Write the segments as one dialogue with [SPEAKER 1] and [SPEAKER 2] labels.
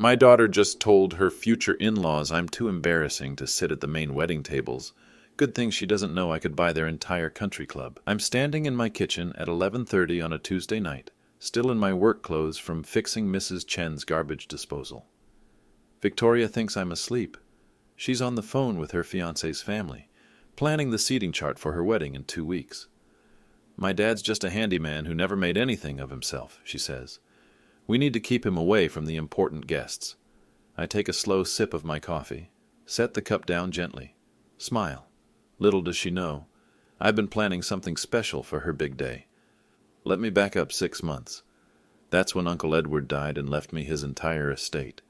[SPEAKER 1] My daughter just told her future in-laws I'm too embarrassing to sit at the main wedding tables. Good thing she doesn't know I could buy their entire country club. I'm standing in my kitchen at 11:30 on a Tuesday night, still in my work clothes from fixing Mrs. Chen's garbage disposal. Victoria thinks I'm asleep. She's on the phone with her fiancé's family, planning the seating chart for her wedding in 2 weeks. My dad's just a handyman who never made anything of himself, she says. We need to keep him away from the important guests. I take a slow sip of my coffee, set the cup down gently, smile. Little does she know, I've been planning something special for her big day. Let me back up 6 months. That's when Uncle Edward died and left me his entire estate.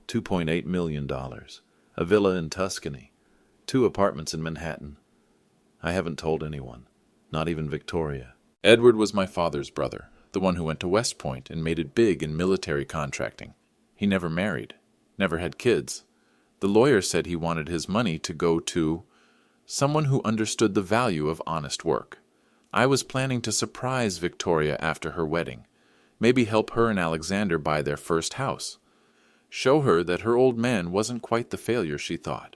[SPEAKER 1] $2.8 million, a villa in Tuscany, 2 apartments in Manhattan. I haven't told anyone, not even Victoria. Edward was my father's brother, the one who went to West Point and made it big in military contracting. He never married, never had kids. The lawyer said he wanted his money to go to someone who understood the value of honest work. I was planning to surprise Victoria after her wedding, maybe help her and Alexander buy their first house, show her that her old man wasn't quite the failure she thought.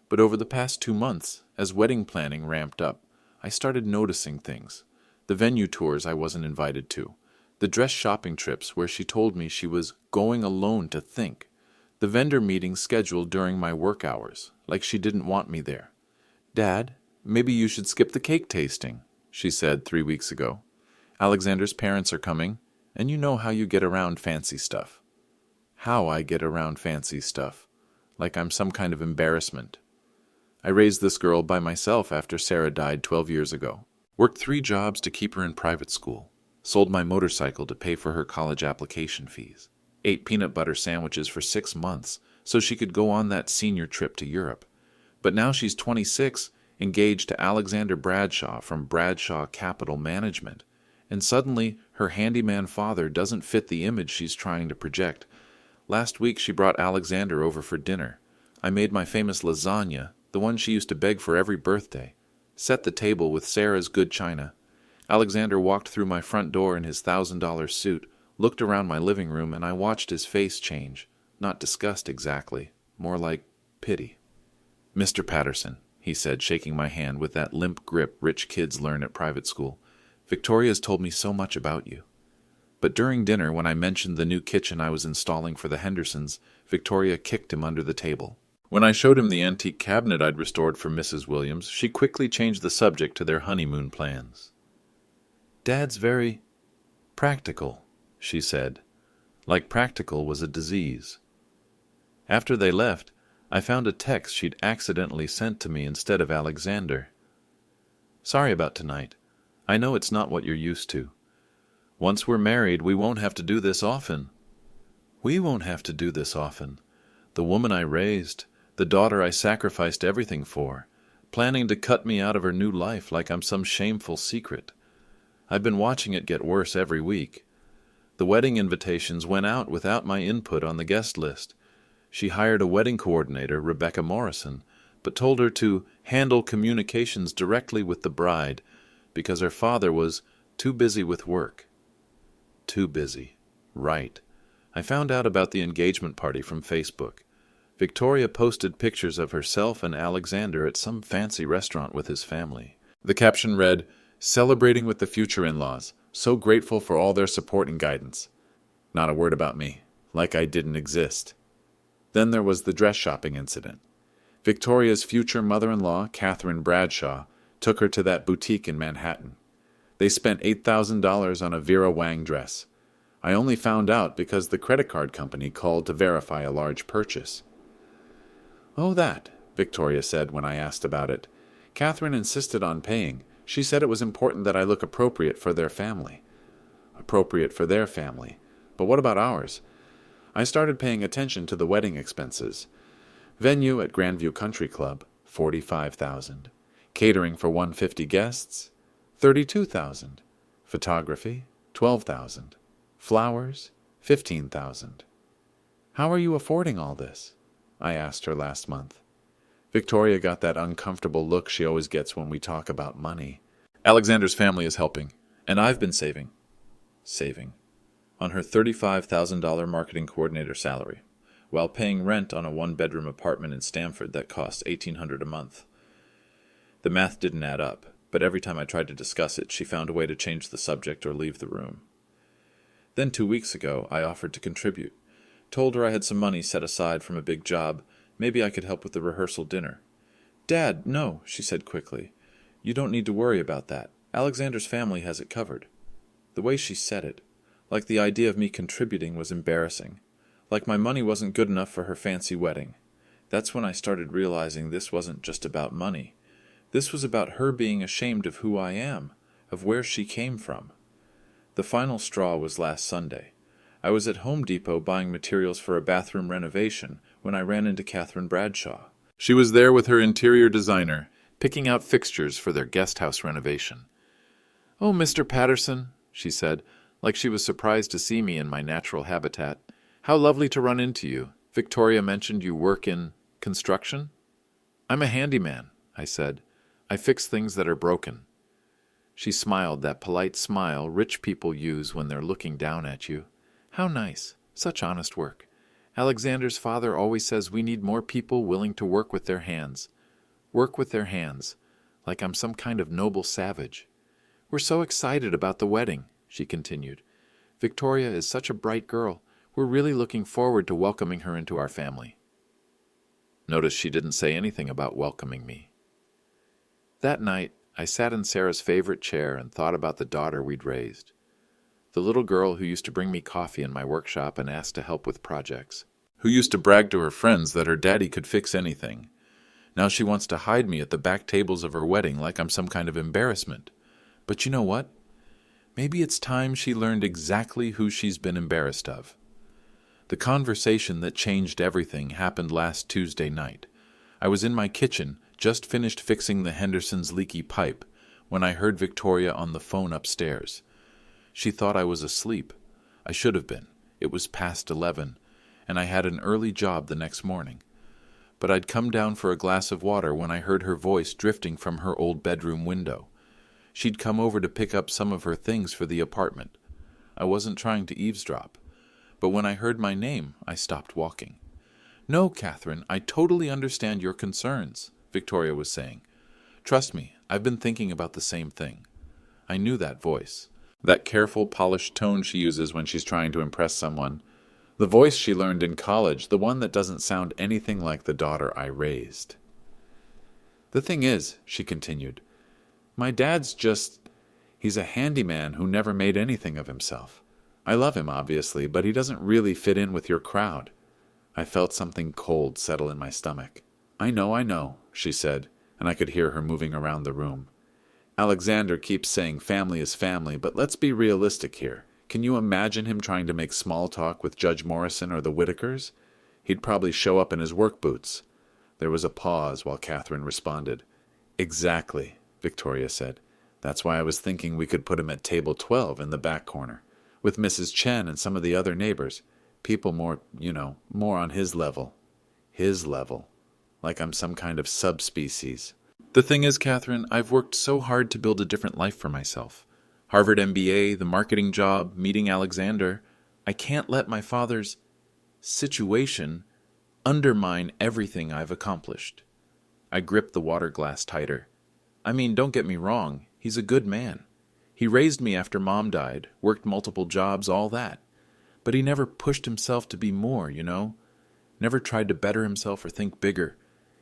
[SPEAKER 1] But over the past 2 months, as wedding planning ramped up, I started noticing things. The venue tours I wasn't invited to, the dress shopping trips where she told me she was going alone to think, the vendor meetings scheduled during my work hours, like she didn't want me there. Dad, maybe you should skip the cake tasting, she said 3 weeks ago. Alexander's parents are coming, and you know how you get around fancy stuff. How I get around fancy stuff, like I'm some kind of embarrassment. I raised this girl by myself after Sarah died 12 years ago. Worked 3 jobs to keep her in private school. Sold my motorcycle to pay for her college application fees. Ate peanut butter sandwiches for 6 months so she could go on that senior trip to Europe. But now she's 26, engaged to Alexander Bradshaw from Bradshaw Capital Management. And suddenly, her handyman father doesn't fit the image she's trying to project. Last week she brought Alexander over for dinner. I made my famous lasagna, the one she used to beg for every birthday. Set the table with Sarah's good china. Alexander walked through my front door in his $1,000 suit, looked around my living room, and I watched his face change. Not disgust exactly, more like pity. Mr. Patterson, he said, shaking my hand with that limp grip rich kids learn at private school, Victoria's told me so much about you. But during dinner, when I mentioned the new kitchen I was installing for the Hendersons, Victoria kicked him under the table. When I showed him the antique cabinet I'd restored for Mrs. Williams, she quickly changed the subject to their honeymoon plans. Dad's very practical, she said, like practical was a disease. After they left, I found a text she'd accidentally sent to me instead of Alexander. Sorry about tonight. I know it's not what you're used to. Once we're married, we won't have to do this often. We won't have to do this often. The woman I raised, the daughter I sacrificed everything for, planning to cut me out of her new life like I'm some shameful secret. I've been watching it get worse every week. The wedding invitations went out without my input on the guest list. She hired a wedding coordinator, Rebecca Morrison, but told her to handle communications directly with the bride because her father was too busy with work. Too busy. Right. I found out about the engagement party from Facebook. Victoria posted pictures of herself and Alexander at some fancy restaurant with his family. The caption read, "Celebrating with the future in-laws. So grateful for all their support and guidance." Not a word about me. Like I didn't exist. Then there was the dress shopping incident. Victoria's future mother-in-law, Catherine Bradshaw, took her to that boutique in Manhattan. They spent $8,000 on a Vera Wang dress. I only found out because the credit card company called to verify a large purchase. "Oh, that," Victoria said when I asked about it. "Catherine insisted on paying. She said it was important that I look appropriate for their family." Appropriate for their family. But what about ours? I started paying attention to the wedding expenses. Venue at Grandview Country Club, $45,000. Catering for 150 guests, $32,000. Photography, $12,000. Flowers, $15,000. "How are you affording all this?" I asked her last month. Victoria got that uncomfortable look she always gets when we talk about money. Alexander's family is helping, and I've been saving on her $35,000 marketing coordinator salary. while paying rent on a one-bedroom apartment in Stamford that cost $1,800 a month. The math didn't add up, but every time I tried to discuss it, she found a way to change the subject or leave the room. Then 2 weeks ago, I offered to contribute. Told her I had some money set aside from a big job. Maybe I could help with the rehearsal dinner. "Dad, no," she said quickly. "You don't need to worry about that. Alexander's family has it covered." The way she said it, like the idea of me contributing was embarrassing. Like my money wasn't good enough for her fancy wedding. That's when I started realizing this wasn't just about money. This was about her being ashamed of who I am, of where she came from. The final straw was last Sunday. I was at Home Depot buying materials for a bathroom renovation when I ran into Catherine Bradshaw. She was there with her interior designer, picking out fixtures for their guest house renovation. "Oh, Mr. Patterson," she said, like she was surprised to see me in my natural habitat. "How lovely to run into you. Victoria mentioned you work in construction?" "I'm a handyman," I said. "I fix things that are broken." She smiled, that polite smile rich people use when they're looking down at you. "How nice. Such honest work. Alexander's father always says we need more people willing to work with their hands. Work with their hands, like I'm some kind of noble savage. We're so excited about the wedding," she continued. "Victoria is such a bright girl. We're really looking forward to welcoming her into our family." Notice she didn't say anything about welcoming me. That night, I sat in Sarah's favorite chair and thought about the daughter we'd raised. The little girl who used to bring me coffee in my workshop and ask to help with projects. Who used to brag to her friends that her daddy could fix anything. Now she wants to hide me at the back tables of her wedding like I'm some kind of embarrassment. But you know what? Maybe it's time she learned exactly who she's been embarrassed of. The conversation that changed everything happened last Tuesday night. I was in my kitchen, just finished fixing the Henderson's leaky pipe, when I heard Victoria on the phone upstairs. She thought I was asleep. I should have been. It was past 11, and I had an early job the next morning. But I'd come down for a glass of water when I heard her voice drifting from her old bedroom window. She'd come over to pick up some of her things for the apartment. I wasn't trying to eavesdrop, but when I heard my name, I stopped walking. "No, Catherine, I totally understand your concerns," Victoria was saying. "Trust me, I've been thinking about the same thing." I knew that voice, that careful, polished tone she uses when she's trying to impress someone. The voice she learned in college, the one that doesn't sound anything like the daughter I raised. "The thing is," she continued, "my dad's he's a handyman who never made anything of himself. I love him, obviously, but he doesn't really fit in with your crowd." I felt something cold settle in my stomach. I know," she said, and I could hear her moving around the room. "Alexander keeps saying family is family, but let's be realistic here. Can you imagine him trying to make small talk with Judge Morrison or the Whitakers? He'd probably show up in his work boots." There was a pause while Catherine responded. "Exactly," Victoria said. "That's why I was thinking we could put him at table 12 in the back corner, with Mrs. Chen and some of the other neighbors. People more on his level." His level. Like I'm some kind of subspecies. "The thing is, Catherine, I've worked so hard to build a different life for myself. Harvard MBA, the marketing job, meeting Alexander. I can't let my father's situation undermine everything I've accomplished." I gripped the water glass tighter. "I mean, don't get me wrong. He's a good man. He raised me after Mom died, worked multiple jobs, all that. But he never pushed himself to be more, Never tried to better himself or think bigger.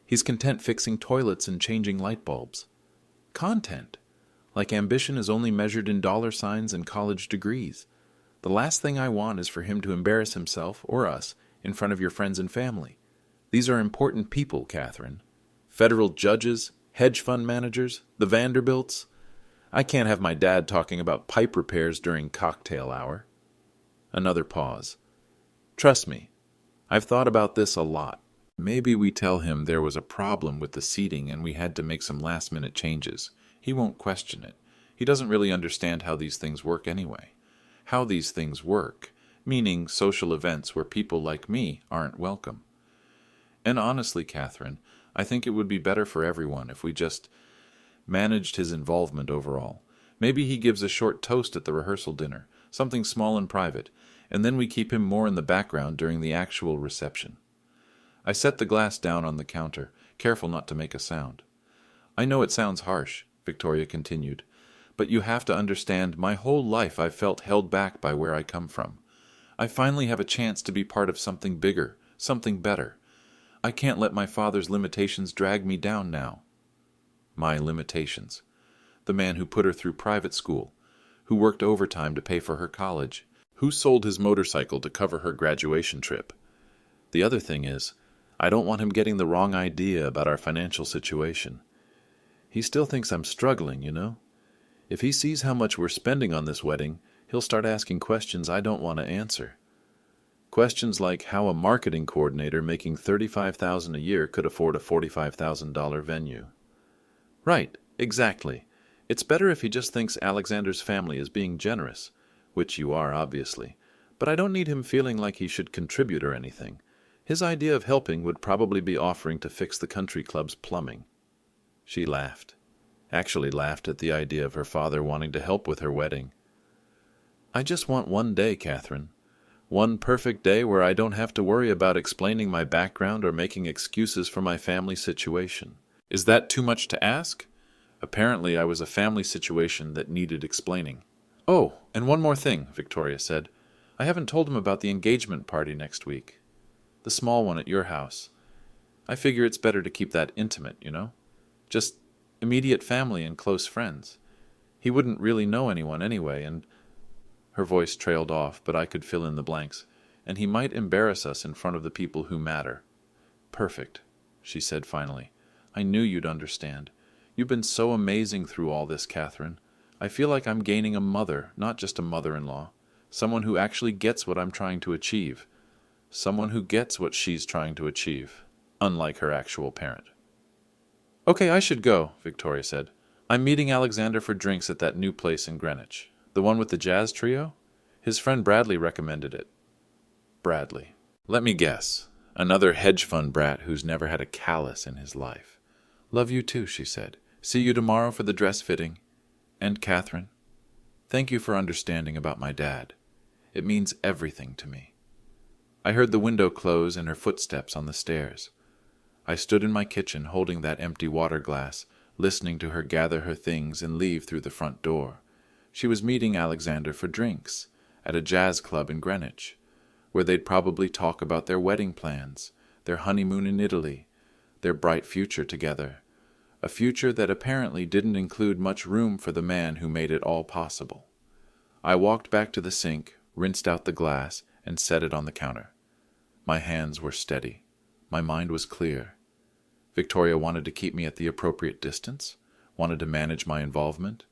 [SPEAKER 1] He's content fixing toilets and changing light bulbs. Content. Like ambition is only measured in dollar signs and college degrees. The last thing I want is for him to embarrass himself, or us, in front of your friends and family. These are important people, Catherine. Federal judges, hedge fund managers, the Vanderbilts. I can't have my dad talking about pipe repairs during cocktail hour." Another pause. "Trust me, I've thought about this a lot. Maybe we tell him there was a problem with the seating and we had to make some last-minute changes. He won't question it. He doesn't really understand how these things work anyway. How these things work, meaning social events where people like me aren't welcome. And honestly, Catherine, I think it would be better for everyone if we just managed his involvement overall. Maybe he gives a short toast at the rehearsal dinner, something small and private, and then we keep him more in the background during the actual reception. I set the glass down on the counter, careful not to make a sound. I know it sounds harsh, Victoria continued, but you have to understand my whole life I've felt held back by where I come from. I finally have a chance to be part of something bigger, something better. I can't let my father's limitations drag me down now. My limitations. The man who put her through private school, who worked overtime to pay for her college, who sold his motorcycle to cover her graduation trip. The other thing is, I don't want him getting the wrong idea about our financial situation. He still thinks I'm struggling, you know? If he sees how much we're spending on this wedding, he'll start asking questions I don't want to answer. Questions like how a marketing coordinator making $35,000 a year could afford a $45,000 venue. Right, exactly. It's better if he just thinks Alexander's family is being generous, which you are, obviously, but I don't need him feeling like he should contribute or anything. His idea of helping would probably be offering to fix the country club's plumbing. She laughed. Actually laughed at the idea of her father wanting to help with her wedding. I just want one day, Catherine. One perfect day where I don't have to worry about explaining my background or making excuses for my family situation. Is that too much to ask? Apparently I was a family situation that needed explaining. Oh, and one more thing, Victoria said. I haven't told him about the engagement party next week. The small one at your house. I figure it's better to keep that intimate, you know? Just immediate family and close friends. He wouldn't really know anyone anyway, and... Her voice trailed off, but I could fill in the blanks. And he might embarrass us in front of the people who matter. Perfect, she said finally. I knew you'd understand. You've been so amazing through all this, Catherine. I feel like I'm gaining a mother, not just a mother-in-law. Someone who actually gets what I'm trying to achieve. Someone who gets what she's trying to achieve, unlike her actual parent. Okay, I should go, Victoria said. I'm meeting Alexander for drinks at that new place in Greenwich. The one with the jazz trio? His friend Bradley recommended it. Bradley. Let me guess. Another hedge fund brat who's never had a callus in his life. Love you too, she said. See you tomorrow for the dress fitting. And Catherine, thank you for understanding about my dad. It means everything to me. I heard the window close and her footsteps on the stairs. I stood in my kitchen holding that empty water glass, listening to her gather her things and leave through the front door. She was meeting Alexander for drinks at a jazz club in Greenwich, where they'd probably talk about their wedding plans, their honeymoon in Italy, their bright future together, a future that apparently didn't include much room for the man who made it all possible. I walked back to the sink, rinsed out the glass, and set it on the counter. My hands were steady. My mind was clear. Victoria wanted to keep me at the appropriate distance, wanted to manage my involvement,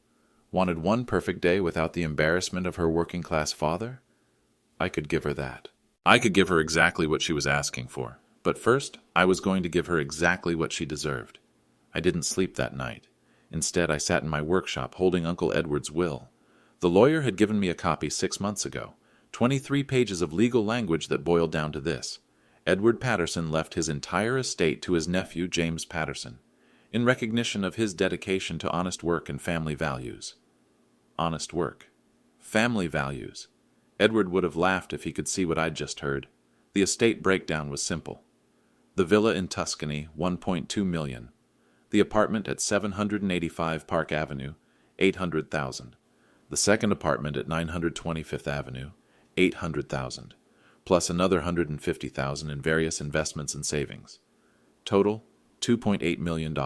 [SPEAKER 1] wanted one perfect day without the embarrassment of her working-class father. I could give her that. I could give her exactly what she was asking for. But first, I was going to give her exactly what she deserved. I didn't sleep that night. Instead, I sat in my workshop holding Uncle Edward's will. The lawyer had given me a copy 6 months ago, 23 pages of legal language that boiled down to this. Edward Patterson left his entire estate to his nephew, James Patterson, in recognition of his dedication to honest work and family values. Honest work. Family values. Edward would have laughed if he could see what I'd just heard. The estate breakdown was simple. The villa in Tuscany, $1.2 million. The apartment at 785 Park Avenue, $800,000. The second apartment at 920 Fifth Avenue, $800,000, plus another $150,000 in various investments and savings. Total, $2.8 million.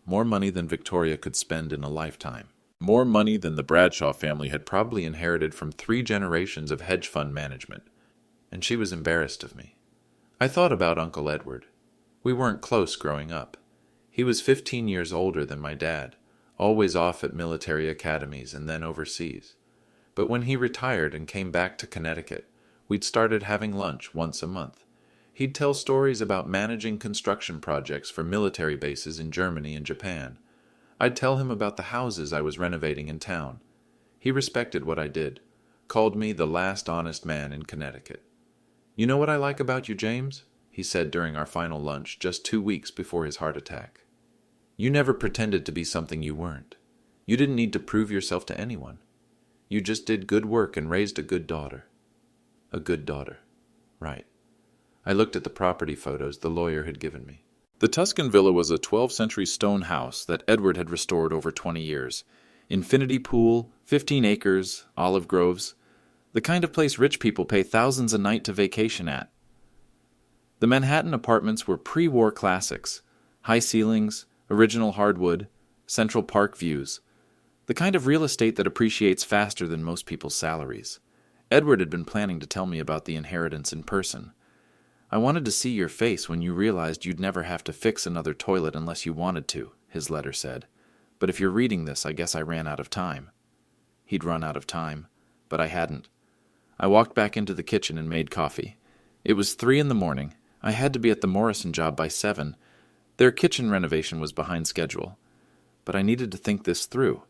[SPEAKER 1] More money than Victoria could spend in a lifetime. More money than the Bradshaw family had probably inherited from 3 generations of hedge fund management. And she was embarrassed of me. I thought about Uncle Edward. We weren't close growing up. He was 15 years older than my dad, always off at military academies and then overseas. But when he retired and came back to Connecticut, we'd started having lunch once a month. He'd tell stories about managing construction projects for military bases in Germany and Japan. I'd tell him about the houses I was renovating in town. He respected what I did, called me the last honest man in Connecticut. You know what I like about you, James? He said during our final lunch just 2 weeks before his heart attack. You never pretended to be something you weren't. You didn't need to prove yourself to anyone. You just did good work and raised a good daughter. A good daughter. Right. I looked at the property photos the lawyer had given me. The Tuscan villa was a 12th century stone house that Edward had restored over 20 years. Infinity pool, 15 acres, olive groves. The kind of place rich people pay thousands a night to vacation at. The Manhattan apartments were pre-war classics. High ceilings, original hardwood, Central Park views. The kind of real estate that appreciates faster than most people's salaries. Edward had been planning to tell me about the inheritance in person. I wanted to see your face when you realized you'd never have to fix another toilet unless you wanted to, his letter said. But if you're reading this, I guess I ran out of time. He'd run out of time, but I hadn't. I walked back into the kitchen and made coffee. It was 3 a.m. I had to be at the Morrison job by 7. Their kitchen renovation was behind schedule. But I needed to think this through.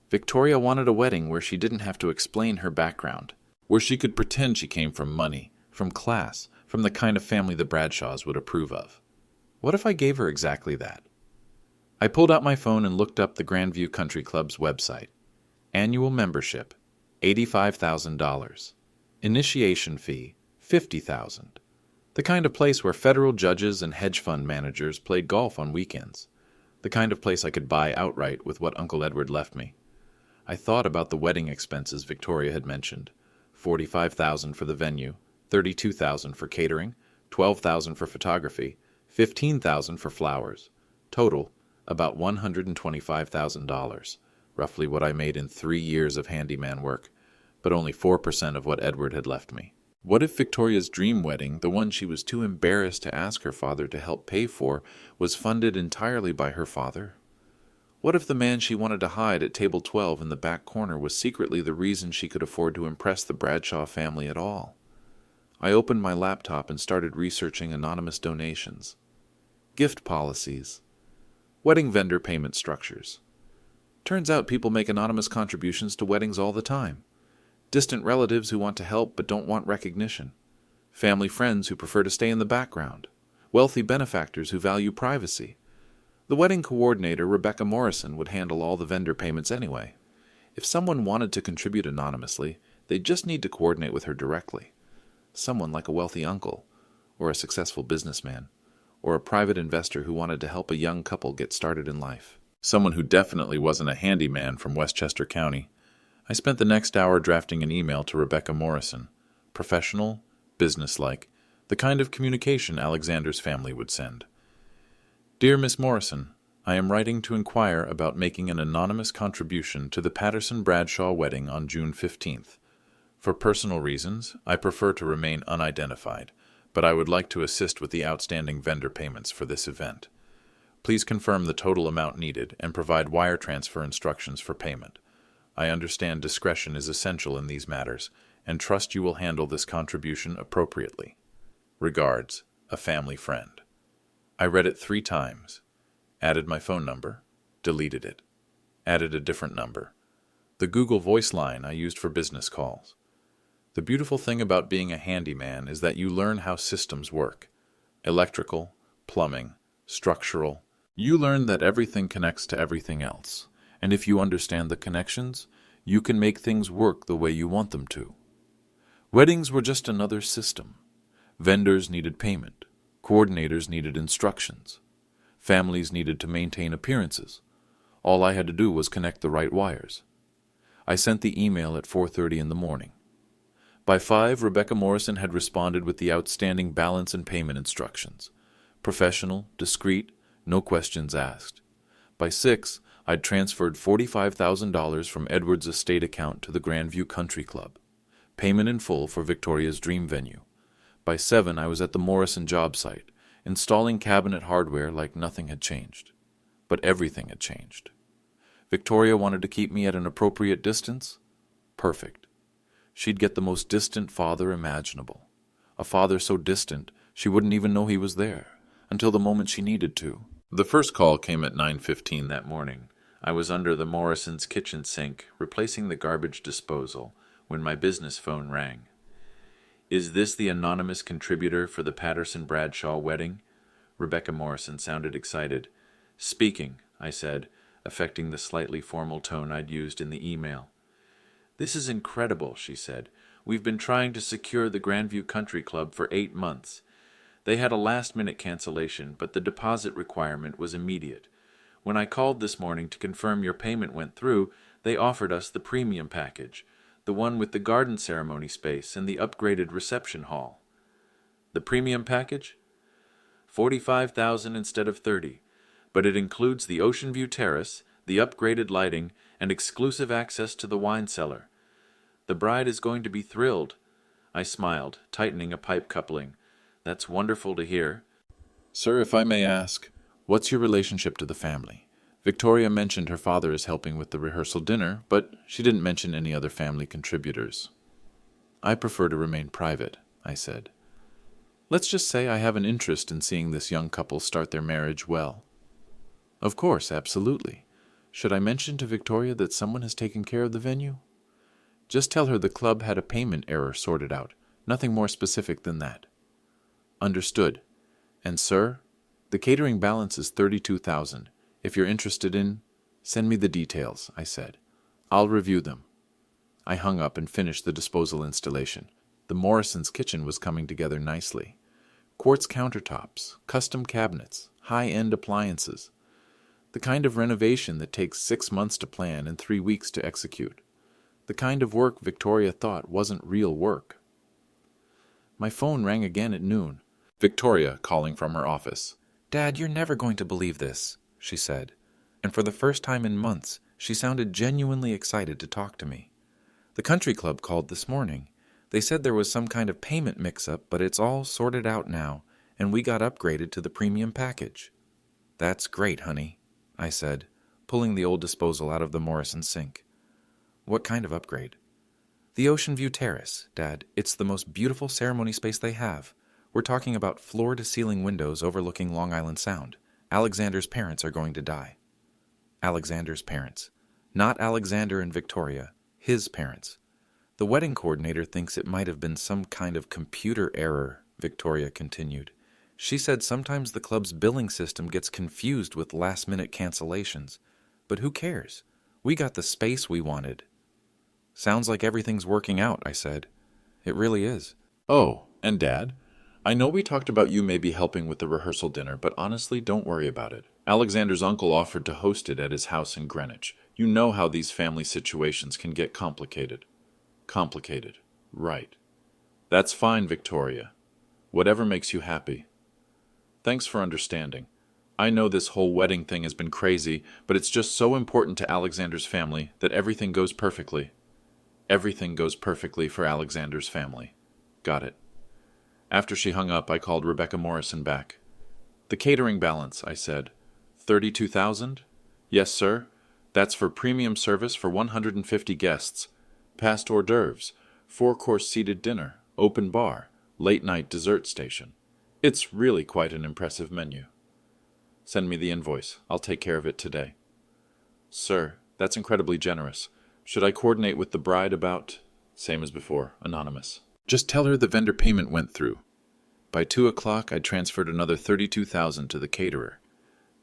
[SPEAKER 1] Victoria wanted a wedding where she didn't have to explain her background, where she could pretend she came from money, from class, from the kind of family the Bradshaws would approve of. What if I gave her exactly that? I pulled out my phone and looked up the Grandview Country Club's website. Annual membership, $85,000. Initiation fee, $50,000. The kind of place where federal judges and hedge fund managers played golf on weekends. The kind of place I could buy outright with what Uncle Edward left me. I thought about the wedding expenses Victoria had mentioned. $45,000 for the venue, $32,000 for catering, $12,000 for photography, $15,000 for flowers. Total, about $125,000, roughly what I made in 3 years of handyman work, but only 4% of what Edward had left me. What if Victoria's dream wedding, the one she was too embarrassed to ask her father to help pay for, was funded entirely by her father? What if the man she wanted to hide at table 12 in the back corner was secretly the reason she could afford to impress the Bradshaw family at all? I opened my laptop and started researching anonymous donations, gift policies, wedding vendor payment structures. Turns out people make anonymous contributions to weddings all the time. Distant relatives who want to help but don't want recognition. Family friends who prefer to stay in the background. Wealthy benefactors who value privacy. The wedding coordinator, Rebecca Morrison, would handle all the vendor payments anyway. If someone wanted to contribute anonymously, they'd just need to coordinate with her directly. Someone like a wealthy uncle, or a successful businessman, or a private investor who wanted to help a young couple get started in life. Someone who definitely wasn't a handyman from Westchester County. I spent the next hour drafting an email to Rebecca Morrison. Professional, businesslike, the kind of communication Alexander's family would send. Dear Miss Morrison, I am writing to inquire about making an anonymous contribution to the Patterson-Bradshaw wedding on June 15th. For personal reasons, I prefer to remain unidentified, but I would like to assist with the outstanding vendor payments for this event. Please confirm the total amount needed and provide wire transfer instructions for payment. I understand discretion is essential in these matters, and trust you will handle this contribution appropriately. Regards, a family friend. I read it 3 times, added my phone number, deleted it, added a different number, the Google Voice line I used for business calls. The beautiful thing about being a handyman is that you learn how systems work. Electrical, plumbing, structural. You learn that everything connects to everything else, and if you understand the connections, you can make things work the way you want them to. Weddings were just another system. Vendors needed payment. Coordinators needed instructions. Families needed to maintain appearances. All I had to do was connect the right wires. I sent the email at 4:30 in the morning. By 5, Rebecca Morrison had responded with the outstanding balance and payment instructions. Professional, discreet, no questions asked. By 6, I'd transferred $45,000 from Edward's estate account to the Grandview Country Club. Payment in full for Victoria's dream venue. By 7, I was at the Morrison job site, installing cabinet hardware like nothing had changed. But everything had changed. Victoria wanted to keep me at an appropriate distance? Perfect. She'd get the most distant father imaginable. A father so distant she wouldn't even know he was there, until the moment she needed to. The first call came at 9:15 that morning. I was under the Morrisons' kitchen sink, replacing the garbage disposal, when my business phone rang. Is this the anonymous contributor for the Patterson-Bradshaw wedding? Rebecca Morrison sounded excited. Speaking, I said, affecting the slightly formal tone I'd used in the email. This is incredible, she said. We've been trying to secure the Grandview Country Club for 8 months. They had a last-minute cancellation, but the deposit requirement was immediate. When I called this morning to confirm your payment went through, they offered us the premium package, the one with the garden ceremony space and the upgraded reception hall. The premium package? $45,000 instead of $30,000, but it includes the ocean view terrace, the upgraded lighting, and exclusive access to the wine cellar. The bride is going to be thrilled. I smiled, tightening a pipe coupling. That's wonderful to hear.
[SPEAKER 2] Sir, if I may ask, what's your relationship to the family? Victoria mentioned her father is helping with the rehearsal dinner, but she didn't mention any other family contributors. I prefer to remain private, I said. Let's just say I have an interest in seeing this young couple start their marriage well. Of course, absolutely. Should I mention to Victoria that someone has taken care of the venue? Just tell her the club had a payment error sorted out. Nothing more specific than that. Understood. And sir, the catering balance is $32,000. If you're interested in, send me the details, I said. I'll review them. I hung up and finished the disposal installation. The Morrisons' kitchen was coming together nicely. Quartz countertops, custom cabinets, high-end appliances. The kind of renovation that takes 6 months to plan and 3 weeks to execute. The kind of work Victoria thought wasn't real work. My phone rang again at noon. Victoria calling from her office. "Dad, you're never going to believe this," she said. And for the first time in months, she sounded genuinely excited to talk to me. The country club called this morning. They said there was some kind of payment mix-up, but it's all sorted out now, and we got upgraded to the premium package. "That's great, honey," I said, pulling the old disposal out of the Morrison sink. "What kind of upgrade?" "The Ocean View Terrace, Dad. It's the most beautiful ceremony space they have. We're talking about floor-to-ceiling windows overlooking Long Island Sound. Alexander's parents are going to die." Alexander's parents. Not Alexander and Victoria. His parents. "The wedding coordinator thinks it might have been some kind of computer error," Victoria continued. "She said sometimes the club's billing system gets confused with last-minute cancellations. But who cares? We got the space we wanted." "Sounds like everything's working out," I said. "It really is."
[SPEAKER 1] Oh, and Dad? I know we talked about you maybe helping with the rehearsal dinner, but honestly, don't worry about it. Alexander's uncle offered to host it at his house in Greenwich. You know how these family situations can get complicated. Complicated. Right. That's fine, Victoria. Whatever makes you happy. Thanks for understanding. I know this whole wedding thing has been crazy, but it's just so important to Alexander's family that everything goes perfectly. Everything goes perfectly for Alexander's family. Got it. After she hung up, I called Rebecca Morrison back. "The catering balance," I said. $32,000? "Yes, sir. That's for premium service for 150 guests. Past hors d'oeuvres, 4-course seated dinner, open bar, late-night dessert station. It's really quite an impressive menu." "Send me the invoice. I'll take care of it today." "Sir, that's incredibly generous. Should I coordinate with the bride about—" Same as before, anonymous. "Just tell her the vendor payment went through." By 2 o'clock, I transferred another $32,000 to the caterer.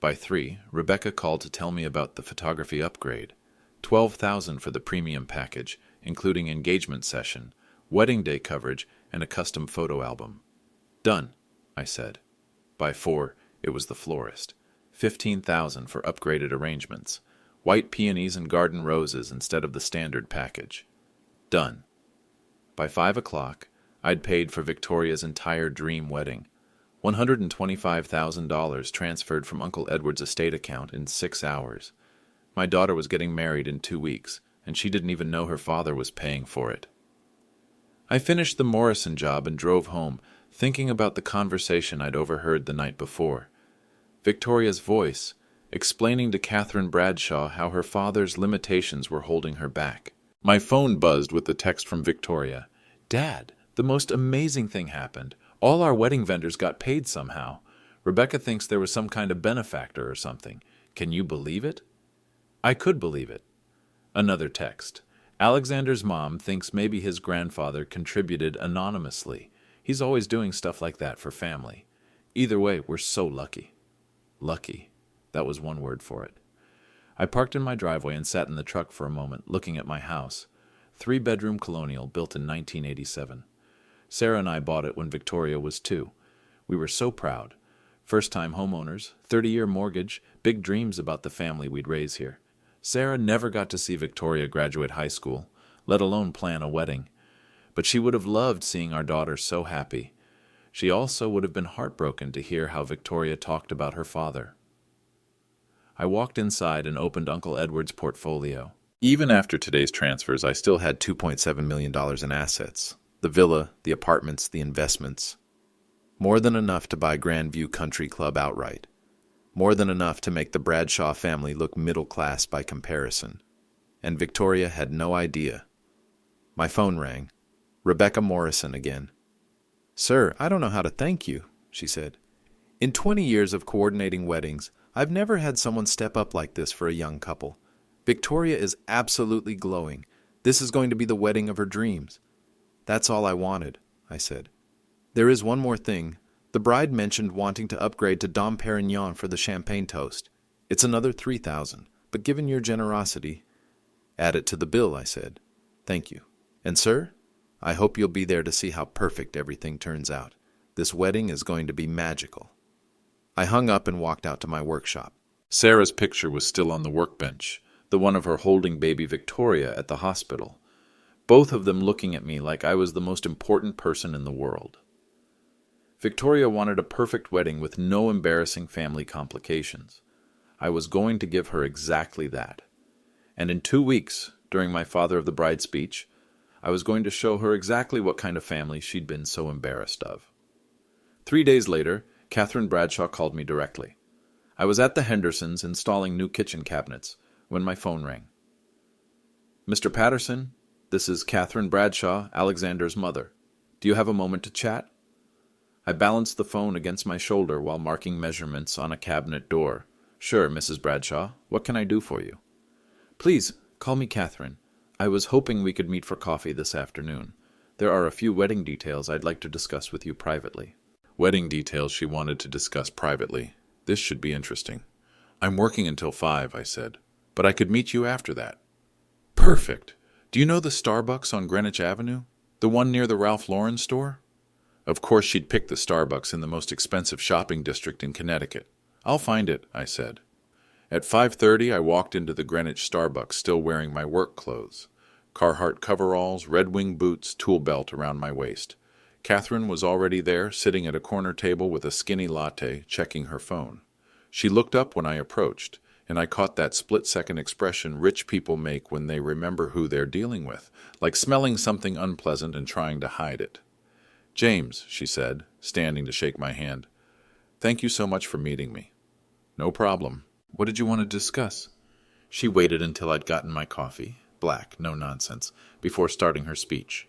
[SPEAKER 1] By 3, Rebecca called to tell me about the photography upgrade. $12,000 for the premium package, including engagement session, wedding day coverage, and a custom photo album. "Done," I said. By 4, it was the florist. $15,000 for upgraded arrangements, white peonies and garden roses instead of the standard package. Done. By 5 o'clock, I'd paid for Victoria's entire dream wedding. $125,000 transferred from Uncle Edward's estate account in 6 hours. My daughter was getting married in 2 weeks, and she didn't even know her father was paying for it. I finished the Morrison job and drove home, thinking about the conversation I'd overheard the night before. Victoria's voice, explaining to Catherine Bradshaw how her father's limitations were holding her back. My phone buzzed with the text from Victoria. "Dad, the most amazing thing happened. All our wedding vendors got paid somehow. Rebecca thinks there was some kind of benefactor or something. Can you believe it?" I could believe it. Another text. "Alexander's mom thinks maybe his grandfather contributed anonymously. He's always doing stuff like that for family. Either way, we're so lucky." Lucky. That was one word for it. I parked in my driveway and sat in the truck for a moment, looking at my house. Three-bedroom colonial built in 1987. Sarah and I bought it when Victoria was 2. We were so proud. First-time homeowners, 30-year mortgage, big dreams about the family we'd raise here. Sarah never got to see Victoria graduate high school, let alone plan a wedding. But she would have loved seeing our daughter so happy. She also would have been heartbroken to hear how Victoria talked about her father. I walked inside and opened Uncle Edward's portfolio. Even after today's transfers, I still had $2.7 million in assets. The villa, the apartments, the investments. More than enough to buy Grandview Country Club outright. More than enough to make the Bradshaw family look middle class by comparison. And Victoria had no idea. My phone rang. Rebecca Morrison again. "Sir, I don't know how to thank you," she said. "In 20 years of coordinating weddings, I've never had someone step up like this for a young couple. Victoria is absolutely glowing. This is going to be the wedding of her dreams." "That's all I wanted," I said. "There is one more thing. The bride mentioned wanting to upgrade to Dom Perignon for the champagne toast. It's another $3,000, but given your generosity—" "Add it to the bill," I said. "Thank you. And sir, I hope you'll be there to see how perfect everything turns out. This wedding is going to be magical." I hung up and walked out to my workshop. Sarah's picture was still on the workbench, the one of her holding baby Victoria at the hospital, both of them looking at me like I was the most important person in the world. Victoria wanted a perfect wedding with no embarrassing family complications. I was going to give her exactly that. And in 2 weeks, during my father of the bride speech, I was going to show her exactly what kind of family she'd been so embarrassed of. 3 days later, Catherine Bradshaw called me directly. I was at the Hendersons installing new kitchen cabinets when my phone rang. "Mr. Patterson, this is Catherine Bradshaw, Alexander's mother. Do you have a moment to chat?" I balanced the phone against my shoulder while marking measurements on a cabinet door. "Sure, Mrs. Bradshaw. What can I do for you?" "Please, call me Catherine. I was hoping we could meet for coffee this afternoon. There are a few wedding details I'd like to discuss with you privately." Wedding details she wanted to discuss privately. This should be interesting. "I'm working until 5, I said, "but I could meet you after that." "Perfect. Do you know the Starbucks on Greenwich Avenue? The one near the Ralph Lauren store?" Of course she'd picked the Starbucks in the most expensive shopping district in Connecticut. "I'll find it," I said. At 5:30, I walked into the Greenwich Starbucks still wearing my work clothes. Carhartt coveralls, Red Wing boots, tool belt around my waist. Catherine was already there, sitting at a corner table with a skinny latte, checking her phone. She looked up when I approached, and I caught that split-second expression rich people make when they remember who they're dealing with, like smelling something unpleasant and trying to hide it. "James," she said, standing to shake my hand. "Thank you so much for meeting me." "No problem. What did you want to discuss?" She waited until I'd gotten my coffee, black, no nonsense, before starting her speech.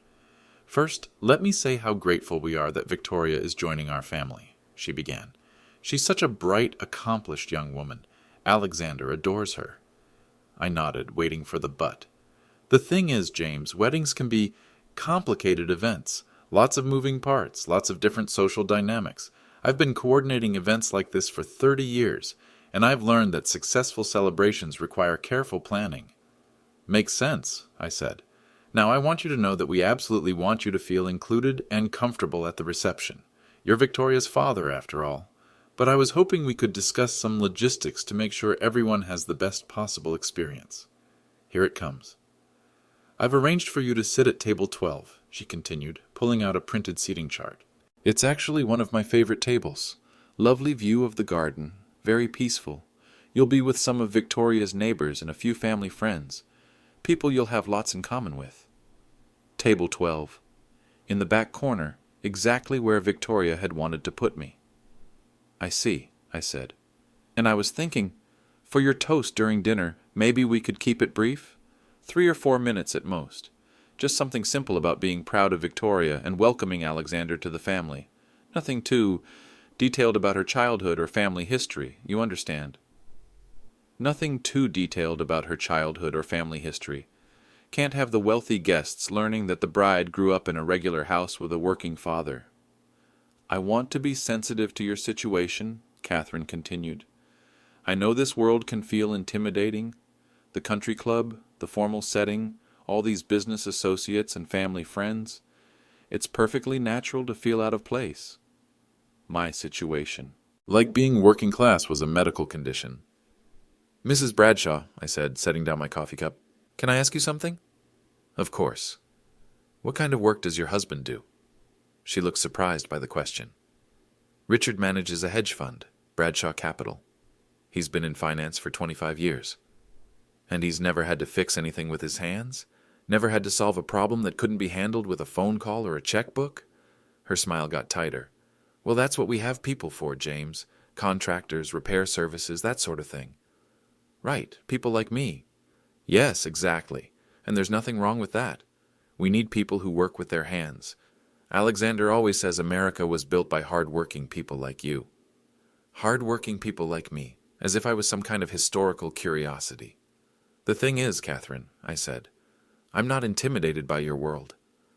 [SPEAKER 1] "First, let me say how grateful we are that Victoria is joining our family," she began. "She's such a bright, accomplished young woman. Alexander adores her." I nodded, waiting for the but. "The thing is, James, weddings can be complicated events. Lots of moving parts, lots of different social dynamics. I've been coordinating events like this for 30 years, and I've learned that successful celebrations require careful planning." "Makes sense," I said. "Now I want you to know that we absolutely want you to feel included and comfortable at the reception. You're Victoria's father, after all. But I was hoping we could discuss some logistics to make sure everyone has the best possible experience. Here it comes. I've arranged for you to sit at table 12, she continued, pulling out a printed seating chart. It's actually one of my favorite tables. Lovely view of the garden, very peaceful. You'll be with some of Victoria's neighbors and a few family friends, people you'll have lots in common with. Table 12. In the back corner, exactly where Victoria had wanted to put me. I see, I said. And I was thinking, for your toast during dinner, maybe we could keep it brief? 3 or 4 minutes at most. Just something simple about being proud of Victoria and welcoming Alexander to the family. Nothing too detailed about her childhood or family history, you understand. Nothing too detailed about her childhood or family history. Can't have the wealthy guests learning that the bride grew up in a regular house with a working father. I want to be sensitive to your situation, Catherine continued. I know this world can feel intimidating. The country club, the formal setting,
[SPEAKER 2] all these business associates and family friends. It's perfectly natural to feel out of place. My situation. Like being working class was a medical condition. "Mrs. Bradshaw," I said, setting down my coffee cup, "can I ask you something?" "Of course." "What kind of work does your husband do?" She looked surprised by the question. "Richard manages a hedge fund, Bradshaw Capital. He's been in finance for 25 years. And he's never had to fix anything with his hands? Never had to solve a problem that couldn't be handled with a phone call or a checkbook?" Her smile got tighter. "Well, that's what we have people for, James. Contractors, repair services, that sort of thing." "Right, people like me." "Yes, exactly. And there's nothing wrong with that. We need people who work with their hands. Alexander always says America was built by hard-working people like you." "Hard-working people like me, as if I was some kind of historical curiosity." "The thing is, Catherine," I said, "I'm not intimidated by your world.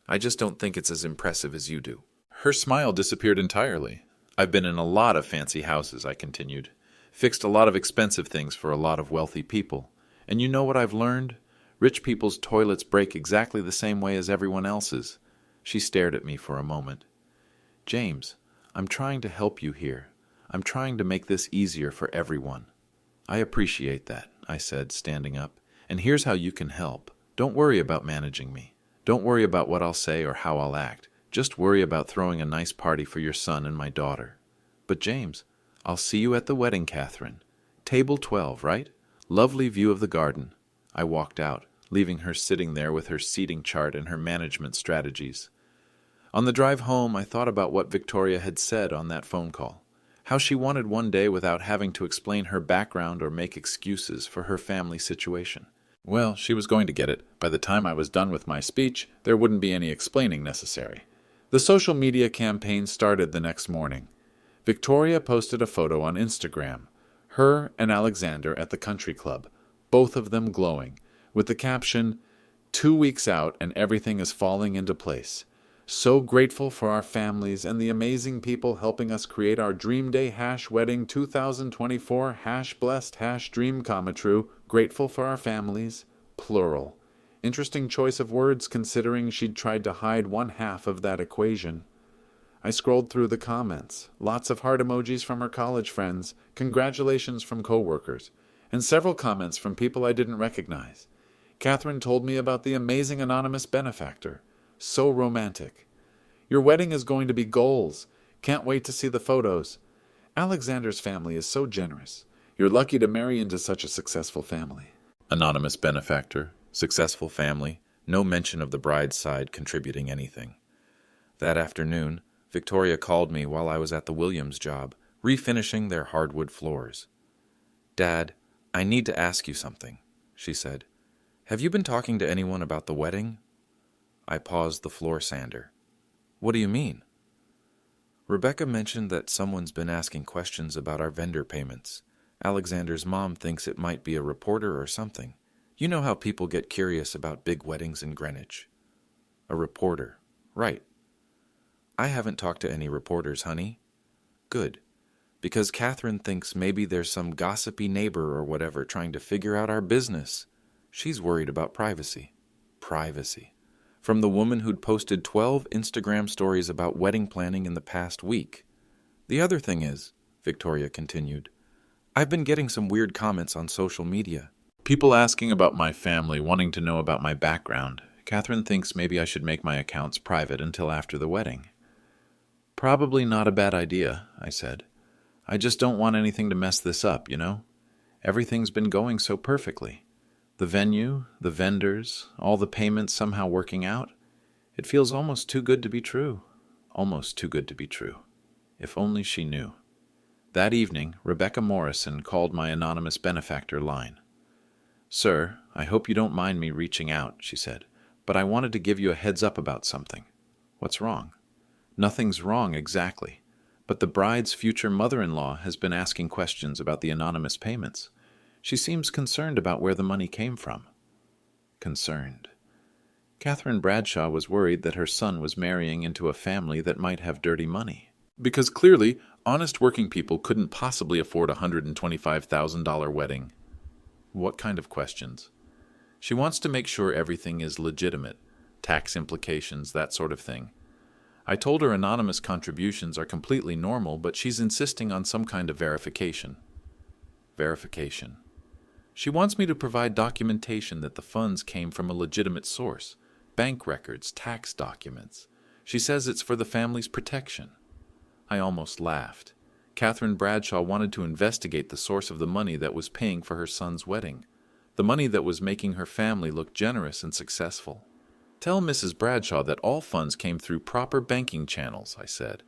[SPEAKER 2] I just don't think it's as impressive as you do." Her smile disappeared entirely. "I've been in a lot of fancy houses," I continued. "Fixed a lot of expensive things for a lot of wealthy people. And you know what I've learned? Rich people's toilets break exactly the same way as everyone else's." She stared at me for a moment. "James, I'm trying to help you here. I'm trying to make this easier for everyone." "I appreciate that," I said, standing up. "And here's how you can help. Don't worry about managing me. Don't worry about what I'll say or how I'll act. Just worry about throwing a nice party for your son and my daughter." "But James, I'll see you at the wedding, Catherine. Table 12, right? Lovely view of the garden." I walked out, leaving her sitting there with her seating chart and her management strategies. On the drive home, I thought about what Victoria had said on that phone call. How she wanted one day without having to explain her background or make excuses for her family situation. Well, she was going to get it. By the time I was done with my speech, there wouldn't be any explaining necessary. The social media campaign started the next morning. Victoria posted a photo on Instagram, her and Alexander at the country club, both of them glowing, with the caption, "2 weeks out and everything is falling into place. So grateful for our families and the amazing people helping us create our Dream Day #wedding 2024 #blessed #dream come true. Grateful for our families." Plural. Interesting choice of words considering she'd tried to hide one half of that equation. I scrolled through the comments. Lots of heart emojis from her college friends, congratulations from coworkers, and several comments from people I didn't recognize. Catherine told me about the amazing anonymous benefactor. So romantic. "Your wedding is going to be goals. Can't wait to see the photos. Alexander's family is so generous. You're lucky to marry into such a successful family." Anonymous benefactor, successful family, no mention of the bride's side contributing anything. That afternoon, Victoria called me while I was at the Williams job, refinishing their hardwood floors. "Dad, I need to ask you something," she said. "Have you been talking to anyone about the wedding?" I paused the floor sander. "What do you mean?" "Rebecca mentioned that someone's been asking questions about our vendor payments. Alexander's mom thinks it might be a reporter or something. You know how people get curious about big weddings in Greenwich." "A reporter. Right. I haven't talked to any reporters, honey." "Good. Because Catherine thinks maybe there's some gossipy neighbor or whatever trying to figure out our business. She's worried about privacy." Privacy. From the woman who'd posted 12 Instagram stories about wedding planning in the past week. "The other thing is," Victoria continued, "I've been getting some weird comments on social media. People asking about my family, wanting to know about my background. Catherine thinks maybe I should make my accounts private until after the wedding." "Probably not a bad idea," I said. "I just don't want anything to mess this up, you know? Everything's been going so perfectly. The venue, the vendors, all the payments somehow working out. It feels almost too good to be true. Almost too good to be true. If only she knew." That evening, Rebecca Morrison called my anonymous benefactor line. "Sir, I hope you don't mind me reaching out," she said, "but I wanted to give you a heads up about something." "What's wrong?" "Nothing's wrong exactly, but the bride's future mother-in-law has been asking questions about the anonymous payments. She seems concerned about where the money came from." Concerned. Catherine Bradshaw was worried that her son was marrying into a family that might have dirty money. Because clearly, honest working people couldn't possibly afford a $125,000 wedding. What kind of questions? She wants to make sure everything is legitimate, tax implications, that sort of thing. I told her anonymous contributions are completely normal, but she's insisting on some kind of verification. Verification. She wants me to provide documentation that the funds came from a legitimate source, bank records, tax documents. She says it's for the family's protection. I almost laughed. Catherine Bradshaw wanted to investigate the source of the money that was paying for her son's wedding, the money that was making her family look generous and successful. Tell Mrs. Bradshaw that all funds came through proper banking channels, I said.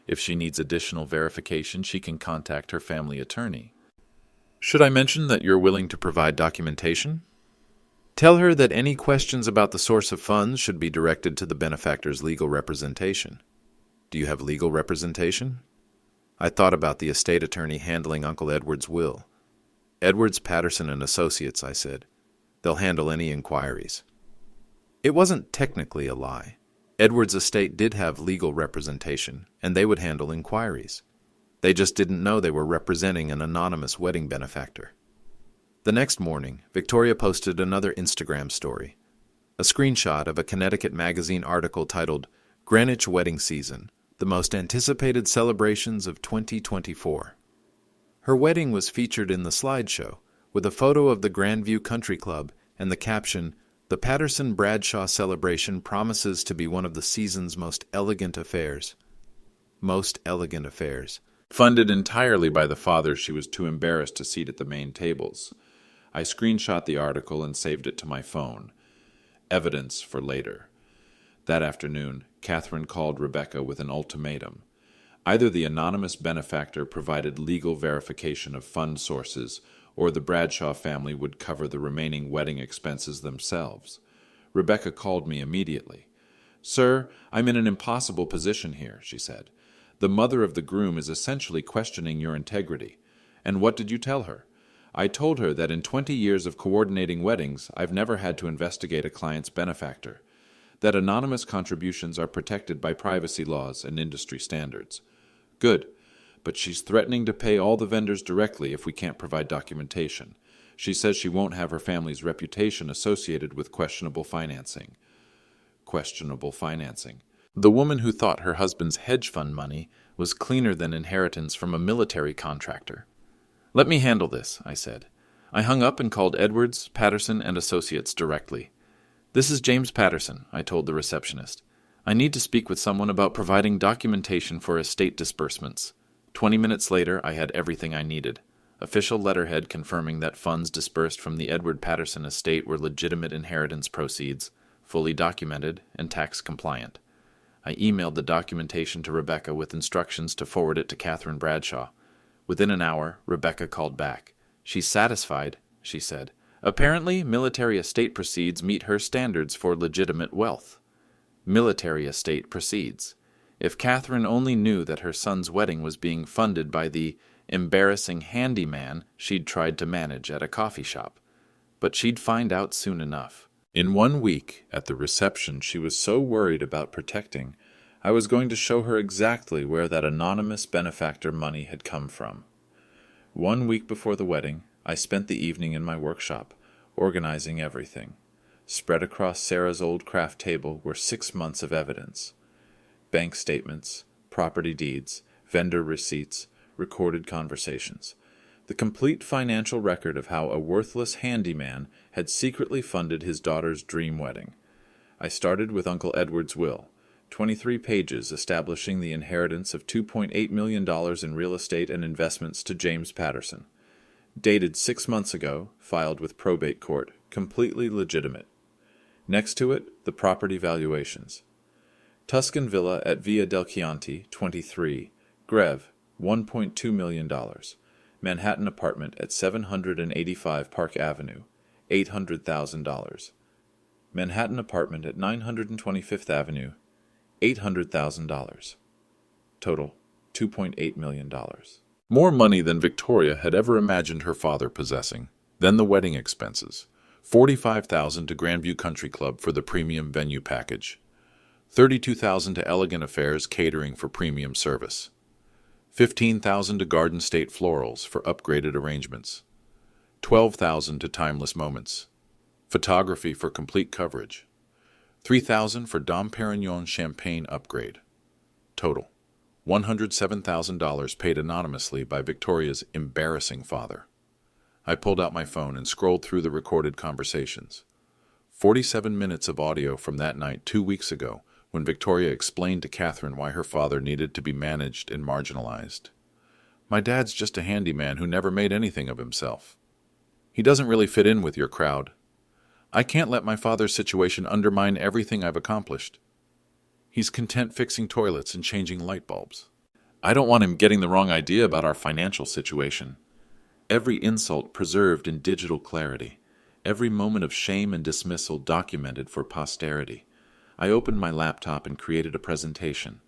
[SPEAKER 2] If she needs additional verification, she can contact her family attorney. Should I mention that you're willing to provide documentation? Tell her that any questions about the source of funds should be directed to the benefactor's legal representation. Do you have legal representation? I thought about the estate attorney handling Uncle Edward's will. Edwards, Patterson, and Associates, I said. They'll handle any inquiries. It wasn't technically a lie. Edwards' estate did have legal representation, and they would handle inquiries. They just didn't know they were representing an anonymous wedding benefactor. The next morning, Victoria posted another Instagram story, a screenshot of a Connecticut magazine article titled Greenwich Wedding Season, the most anticipated celebrations of 2024. Her wedding was featured in the slideshow, with a photo of the Grandview Country Club and the caption, "The Patterson-Bradshaw celebration promises to be one of the season's most elegant affairs." Most elegant affairs. Funded entirely by the fathers she was too embarrassed to seat at the main tables. I screenshot the article and saved it to my phone. Evidence for later. That afternoon, Catherine called Rebecca with an ultimatum. Either the anonymous benefactor provided legal verification of fund sources, or the Bradshaw family would cover the remaining wedding expenses themselves. Rebecca called me immediately. "Sir, I'm in an impossible position here," she said. "The mother of the groom is essentially questioning your integrity." "And what did you tell her?" "I told her that in 20 years of coordinating weddings, I've never had to investigate a client's benefactor, that anonymous contributions are protected by privacy laws and industry standards." "Good. But she's threatening to pay all the vendors directly if we can't provide documentation. She says she won't have her family's reputation associated with questionable financing." Questionable financing. The woman who thought her husband's hedge fund money was cleaner than inheritance from a military contractor. "Let me handle this," I said. I hung up and called Edwards, Patterson, and Associates directly. "This is James Patterson," I told the receptionist. "I need to speak with someone about providing documentation for estate disbursements." 20 minutes later, I had everything I needed. Official letterhead confirming that funds disbursed from the Edward Patterson estate were legitimate inheritance proceeds, fully documented and tax compliant. I emailed the documentation to Rebecca with instructions to forward it to Catherine Bradshaw. Within an hour, Rebecca called back. "She's satisfied," she said. "Apparently, military estate proceeds meet her standards for legitimate wealth." Military estate proceeds. If Catherine only knew that her son's wedding was being funded by the embarrassing handyman she'd tried to manage at a coffee shop. But she'd find out soon enough. In 1 week, at the reception she was so worried about protecting, I was going to show her exactly where that anonymous benefactor money had come from. 1 week before the wedding, I spent the evening in my workshop, organizing everything. Spread across Sarah's old craft table were 6 months of evidence. Bank statements, property deeds, vendor receipts, recorded conversations. The complete financial record of how a worthless handyman had secretly funded his daughter's dream wedding. I started with Uncle Edward's will, 23 pages establishing the inheritance of $2.8 million in real estate and investments to James Patterson. Dated 6 months ago, filed with probate court, completely legitimate. Next to it, the property valuations. Tuscan villa at Via del Chianti, 23, Greve, $1.2 million. Manhattan apartment at 785 Park Avenue, $800,000. Manhattan apartment at 925th Avenue, $800,000. Total, $2.8 million. More money than Victoria had ever imagined her father possessing. Then the wedding expenses. $45,000 to Grandview Country Club for the premium venue package. $32,000 to Elegant Affairs catering for premium service. $15,000 to Garden State Florals for upgraded arrangements. $12,000 to Timeless Moments. Photography for complete coverage. $3,000 for Dom Perignon champagne upgrade. Total. $107,000 paid anonymously by Victoria's embarrassing father. I pulled out my phone and scrolled through the recorded conversations. 47 minutes of audio from that night 2 weeks ago, when Victoria explained to Catherine why her father needed to be managed and marginalized. My dad's just a handyman who never made anything of himself. He doesn't really fit in with your crowd. I can't let my father's situation undermine everything I've accomplished. He's content fixing toilets and changing light bulbs. I don't want him getting the wrong idea about our financial situation. Every insult preserved in digital clarity. Every moment of shame and dismissal documented for posterity. I opened my laptop and created a presentation.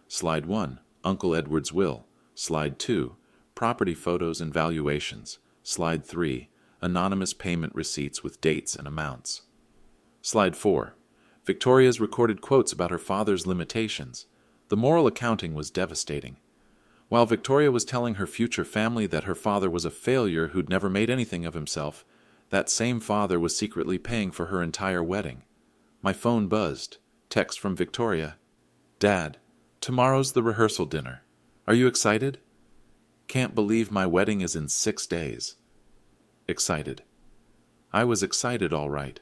[SPEAKER 2] Slide 1, Uncle Edward's will. Slide 2, property photos and valuations. Slide 3, anonymous payment receipts with dates and amounts. Slide 4, Victoria's recorded quotes about her father's limitations. The moral accounting was devastating. While Victoria was telling her future family that her father was a failure who'd never made anything of himself, that same father was secretly paying for her entire wedding. My phone buzzed. Text from Victoria. Dad, tomorrow's the rehearsal dinner. Are you excited? Can't believe my wedding is in 6 days. Excited. I was excited, all right.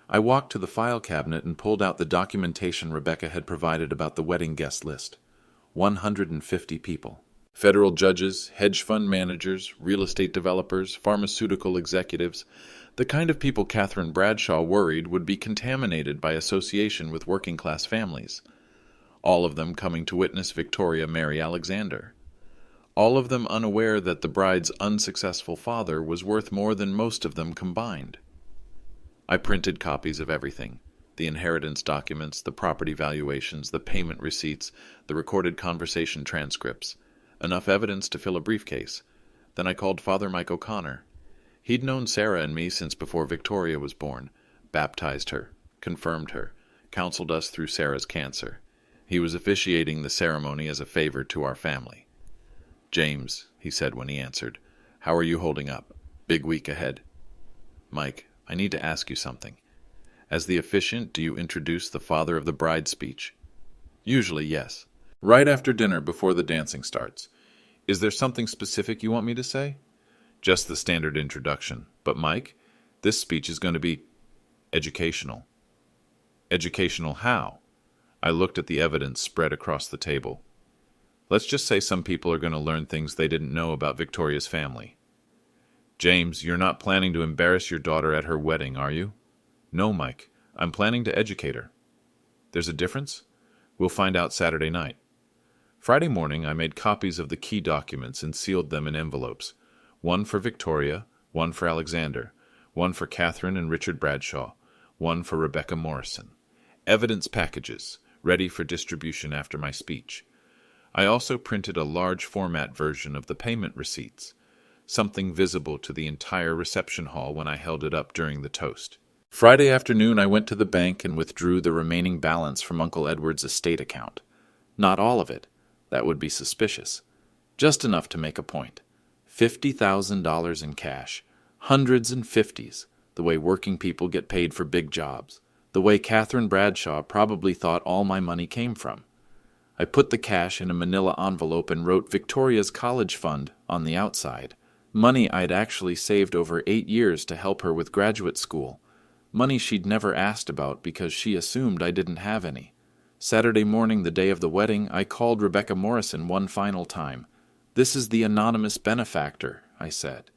[SPEAKER 2] I walked to the file cabinet and pulled out the documentation Rebecca had provided about the wedding guest list. 150 people. Federal judges, hedge fund managers, real estate developers, pharmaceutical executives, the kind of people Catherine Bradshaw worried would be contaminated by association with working-class families. All of them coming to witness Victoria marry Alexander. All of them unaware that the bride's unsuccessful father was worth more than most of them combined. I printed copies of everything. The inheritance documents, the property valuations, the payment receipts, the recorded conversation transcripts. Enough evidence to fill a briefcase. Then I called Father Mike O'Connor. He'd known Sarah and me since before Victoria was born, baptized her, confirmed her, counseled us through Sarah's cancer. He was officiating the ceremony as a favor to our family. James, he said when he answered, how are you holding up? Big week ahead. Mike, I need to ask you something. As the officiant, do you introduce the father of the bride speech? Usually, yes. Right after dinner, before the dancing starts. Is there something specific you want me to say? Just the standard introduction. But Mike, this speech is going to be educational. Educational how? I looked at the evidence spread across the table. Let's just say some people are going to learn things they didn't know about Victoria's family. James, you're not planning to embarrass your daughter at her wedding, are you? No, Mike. I'm planning to educate her. There's a difference? We'll find out Saturday night. Friday morning, I made copies of the key documents and sealed them in envelopes. One for Victoria, one for Alexander, one for Catherine and Richard Bradshaw, one for Rebecca Morrison. Evidence packages, ready for distribution after my speech. I also printed a large format version of the payment receipts, something visible to the entire reception hall when I held it up during the toast. Friday afternoon, I went to the bank and withdrew the remaining balance from Uncle Edward's estate account. Not all of it. That would be suspicious. Just enough to make a point. $50,000 in cash. Hundreds and fifties. The way working people get paid for big jobs. The way Catherine Bradshaw probably thought all my money came from. I put the cash in a manila envelope and wrote Victoria's college fund on the outside. Money I'd actually saved over 8 years to help her with graduate school. Money she'd never asked about because she assumed I didn't have any. Saturday morning, the day of the wedding, I called Rebecca Morrison one final time. "This is the anonymous benefactor," I said.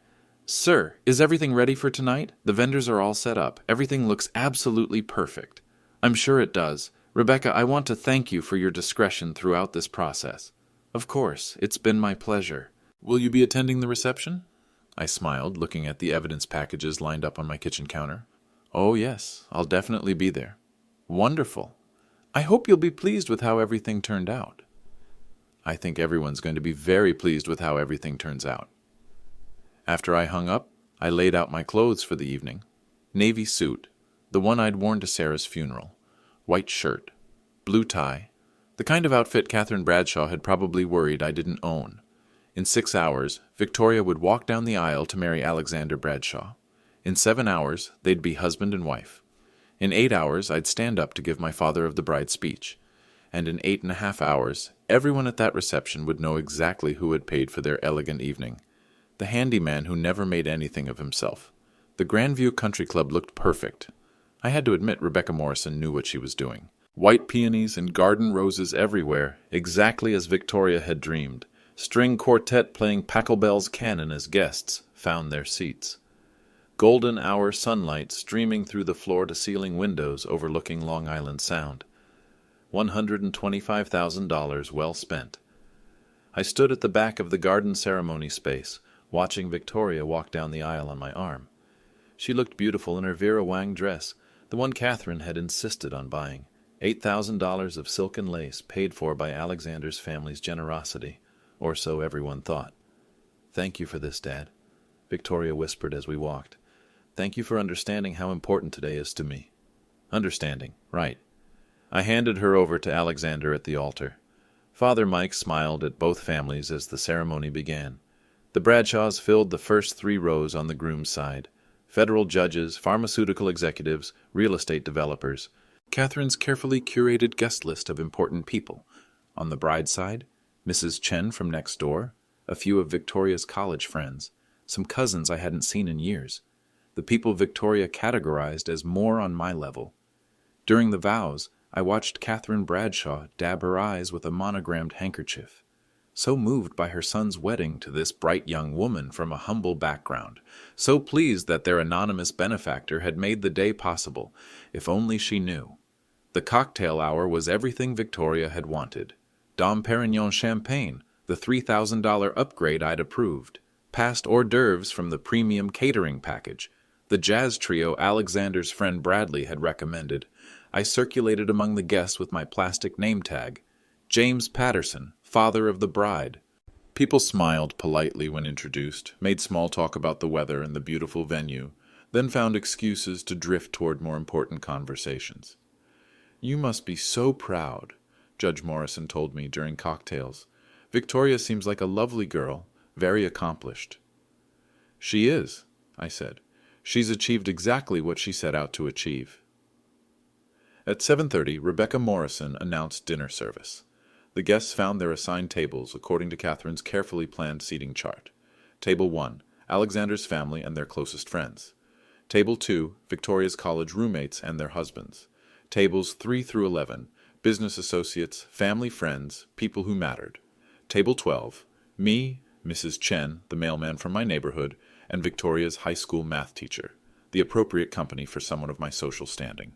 [SPEAKER 2] "Sir, is everything ready for tonight? The vendors are all set up. Everything looks absolutely perfect." "I'm sure it does. Rebecca, I want to thank you for your discretion throughout this process." "Of course, it's been my pleasure." "Will you be attending the reception?" I smiled, looking at the evidence packages lined up on my kitchen counter. "Oh, yes, I'll definitely be there." "Wonderful. I hope you'll be pleased with how everything turned out." I think everyone's going to be very pleased with how everything turns out. After I hung up, I laid out my clothes for the evening. Navy suit, the one I'd worn to Sarah's funeral. White shirt, blue tie, the kind of outfit Catherine Bradshaw had probably worried I didn't own. In 6 hours, Victoria would walk down the aisle to marry Alexander Bradshaw. In 7 hours, they'd be husband and wife. In 8 hours, I'd stand up to give my father of the bride speech. And in 8.5 hours, everyone at that reception would know exactly who had paid for their elegant evening. The handyman who never made anything of himself. The Grandview Country Club looked perfect. I had to admit Rebecca Morrison knew what she was doing. White peonies and garden roses everywhere, exactly as Victoria had dreamed. String quartet playing Pachelbel's canon as guests found their seats. Golden hour sunlight streaming through the floor-to-ceiling windows overlooking Long Island Sound. $125,000 well spent. I stood at the back of the garden ceremony space, watching Victoria walk down the aisle on my arm. She looked beautiful in her Vera Wang dress, the one Catherine had insisted on buying. $8,000 of silken lace paid for by Alexander's family's generosity, or so everyone thought. "Thank you for this, Dad," Victoria whispered as we walked. "Thank you for understanding how important today is to me." Understanding, right. I handed her over to Alexander at the altar. Father Mike smiled at both families as the ceremony began. The Bradshaws filled the first 3 rows on the groom's side. Federal judges, pharmaceutical executives, real estate developers. Catherine's carefully curated guest list of important people. On the bride's side, Mrs. Chen from next door, a few of Victoria's college friends, some cousins I hadn't seen in years, the people Victoria categorized as more on my level. During the vows, I watched Catherine Bradshaw dab her eyes with a monogrammed handkerchief. So moved by her son's wedding to this bright young woman from a humble background, so pleased that their anonymous benefactor had made the day possible, if only she knew. The cocktail hour was everything Victoria had wanted. Dom Perignon champagne, the $3,000 upgrade I'd approved, past hors d'oeuvres from the premium catering package, the jazz trio Alexander's friend Bradley had recommended. I circulated among the guests with my plastic name tag, James Patterson, father of the bride. People smiled politely when introduced, made small talk about the weather and the beautiful venue, then found excuses to drift toward more important conversations. "You must be so proud," Judge Morrison told me during cocktails. "Victoria seems like a lovely girl, very accomplished." "She is," I said. "She's achieved exactly what she set out to achieve." At 7:30, Rebecca Morrison announced dinner service. The guests found their assigned tables according to Catherine's carefully planned seating chart. Table 1, Alexander's family and their closest friends. Table 2, Victoria's college roommates and their husbands. Tables 3 through 11, business associates, family friends, people who mattered. Table 12, me, Mrs. Chen, the mailman from my neighborhood, and Victoria's high school math teacher, the appropriate company for someone of my social standing.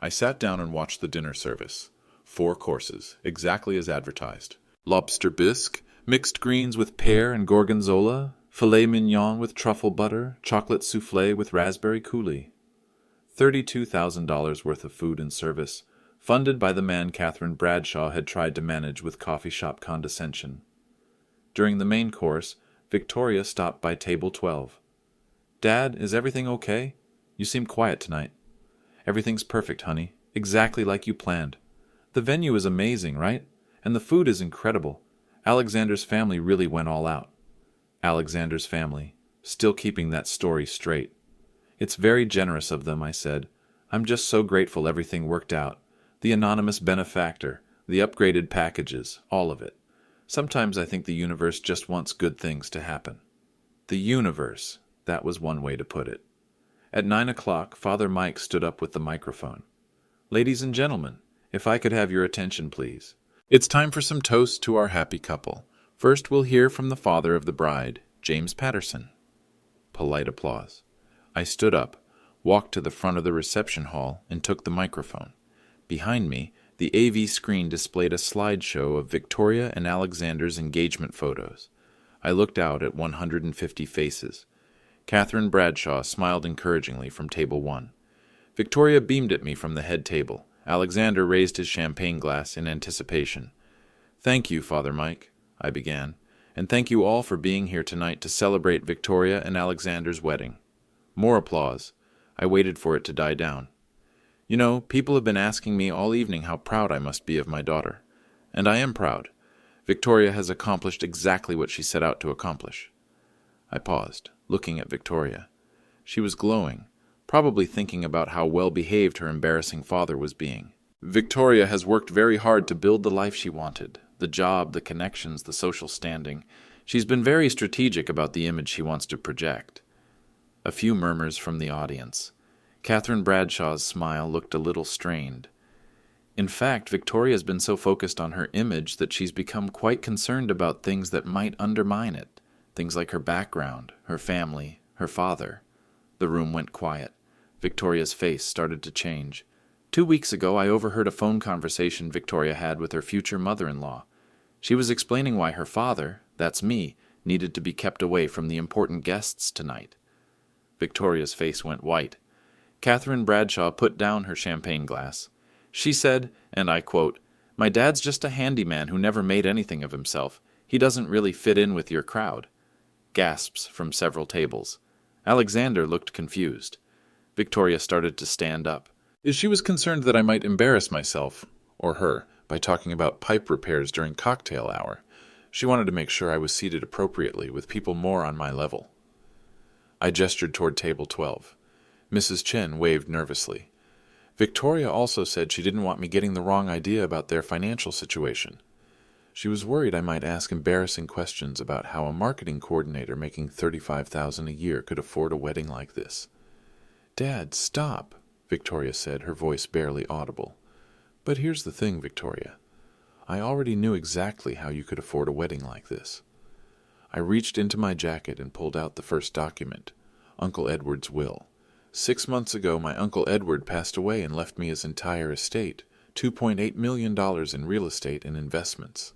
[SPEAKER 2] I sat down and watched the dinner service. 4 courses, exactly as advertised. Lobster bisque, mixed greens with pear and gorgonzola, filet mignon with truffle butter, chocolate soufflé with raspberry coulis. $32,000 worth of food and service, funded by the man Catherine Bradshaw had tried to manage with coffee shop condescension. During the main course, Victoria stopped by table 12. "Dad, is everything okay? You seem quiet tonight." "Everything's perfect, honey. Exactly like you planned. The venue is amazing, right? And the food is incredible. Alexander's family really went all out." Alexander's family, still keeping that story straight. "It's very generous of them," I said. "I'm just so grateful everything worked out. The anonymous benefactor, the upgraded packages, all of it. Sometimes I think the universe just wants good things to happen." The universe, that was one way to put it. At 9 o'clock, Father Mike stood up with the microphone. "Ladies and gentlemen, if I could have your attention, please. It's time for some toasts to our happy couple. First, we'll hear from the father of the bride, James Patterson." Polite applause. I stood up, walked to the front of the reception hall, and took the microphone. Behind me, the AV screen displayed a slideshow of Victoria and Alexander's engagement photos. I looked out at 150 faces. Catherine Bradshaw smiled encouragingly from table 1. Victoria beamed at me from the head table. Alexander raised his champagne glass in anticipation. "Thank you, Father Mike," I began, "and thank you all for being here tonight to celebrate Victoria and Alexander's wedding." More applause. I waited for it to die down. "You know, people have been asking me all evening how proud I must be of my daughter. And I am proud. Victoria has accomplished exactly what she set out to accomplish." I paused, looking at Victoria. She was glowing, probably thinking about how well-behaved her embarrassing father was being. Victoria has worked very hard to build the life she wanted, the job, the connections, the social standing. She's been very strategic about the image she wants to project. A few murmurs from the audience. Catherine Bradshaw's smile looked a little strained. In fact, Victoria's been so focused on her image that she's become quite concerned about things that might undermine it. Things like her background, her family, her father. The room went quiet. Victoria's face started to change. 2 weeks ago, I overheard a phone conversation Victoria had with her future mother-in-law. She was explaining why her father, that's me, needed to be kept away from the important guests tonight. Victoria's face went white. Catherine Bradshaw put down her champagne glass. She said, and I quote, "My dad's just a handyman who never made anything of himself. He doesn't really fit in with your crowd." Gasps from several tables. Alexander looked confused. Victoria started to stand up. She was concerned that I might embarrass myself, or her, by talking about pipe repairs during cocktail hour. She wanted to make sure I was seated appropriately with people more on my level. I gestured toward table 12. Mrs. Chen waved nervously. Victoria also said she didn't want me getting the wrong idea about their financial situation. She was worried I might ask embarrassing questions about how a marketing coordinator making $35,000 a year could afford a wedding like this. "Dad, stop," Victoria said, her voice barely audible. "But here's the thing, Victoria. I already knew exactly how you could afford a wedding like this." I reached into my jacket and pulled out the first document, Uncle Edward's will. 6 months ago, my Uncle Edward passed away and left me his entire estate, $2.8 million in real estate and investments.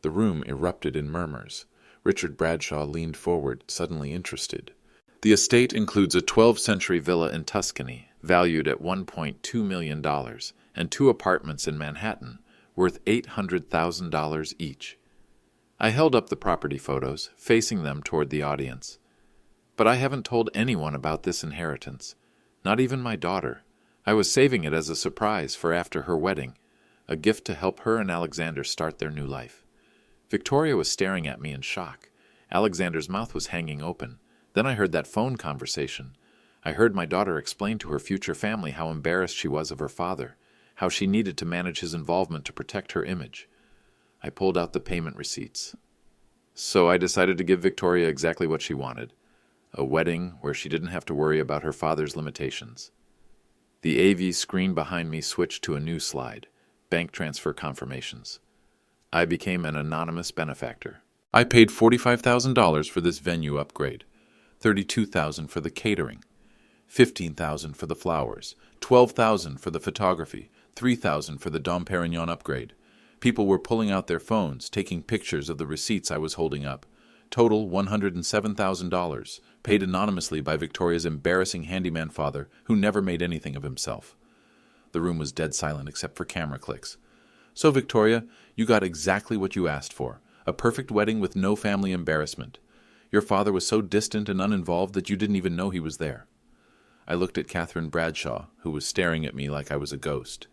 [SPEAKER 2] The room erupted in murmurs. Richard Bradshaw leaned forward, suddenly interested. "The estate includes a 12th century villa in Tuscany, valued at $1.2 million, and 2 apartments in Manhattan, worth $800,000 each." I held up the property photos, facing them toward the audience. "But I haven't told anyone about this inheritance. Not even my daughter. I was saving it as a surprise for after her wedding, a gift to help her and Alexander start their new life." Victoria was staring at me in shock. Alexander's mouth was hanging open. Then I heard that phone conversation. I heard my daughter explain to her future family how embarrassed she was of her father, how she needed to manage his involvement to protect her image. I pulled out the payment receipts. So I decided to give Victoria exactly what she wanted. A wedding where she didn't have to worry about her father's limitations. The AV screen behind me switched to a new slide, bank transfer confirmations. I became an anonymous benefactor. I paid $45,000 for this venue upgrade, $32,000 for the catering, $15,000 for the flowers, $12,000 for the photography, $3,000 for the Dom Perignon upgrade. People were pulling out their phones, taking pictures of the receipts I was holding up. Total $107,000, paid anonymously by Victoria's embarrassing handyman father, who never made anything of himself. The room was dead silent except for camera clicks. "So, Victoria, you got exactly what you asked for. A perfect wedding with no family embarrassment. Your father was so distant and uninvolved that you didn't even know he was there." I looked at Catherine Bradshaw, who was staring at me like I was a ghost.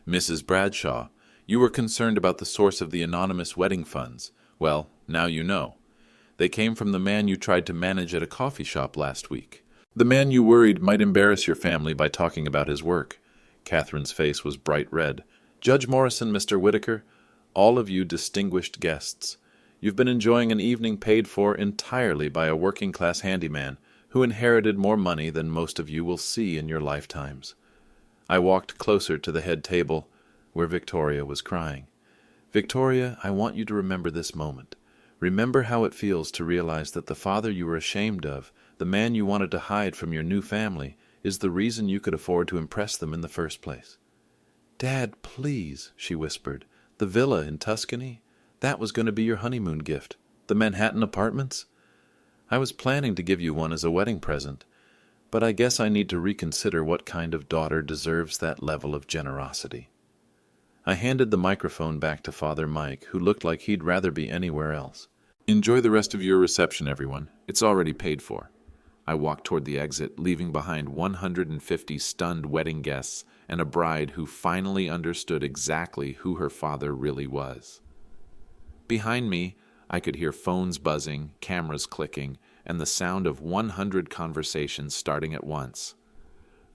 [SPEAKER 2] "Mrs. Bradshaw, you were concerned about the source of the anonymous wedding funds. Well, now you know. They came from the man you tried to manage at a coffee shop last week. The man you worried might embarrass your family by talking about his work." Catherine's face was bright red. "Judge Morrison, Mr. Whitaker, all of you distinguished guests, you've been enjoying an evening paid for entirely by a working-class handyman who inherited more money than most of you will see in your lifetimes." I walked closer to the head table, where Victoria was crying. "Victoria, I want you to remember this moment. Remember how it feels to realize that the father you were ashamed of, the man you wanted to hide from your new family, is the reason you could afford to impress them in the first place." "Dad, please," she whispered. "The villa in Tuscany? That was going to be your honeymoon gift. The Manhattan apartments? I was planning to give you one as a wedding present, but I guess I need to reconsider what kind of daughter deserves that level of generosity." I handed the microphone back to Father Mike, who looked like he'd rather be anywhere else. "Enjoy the rest of your reception, everyone. It's already paid for." I walked toward the exit, leaving behind 150 stunned wedding guests and a bride who finally understood exactly who her father really was. Behind me, I could hear phones buzzing, cameras clicking, and the sound of 100 conversations starting at once.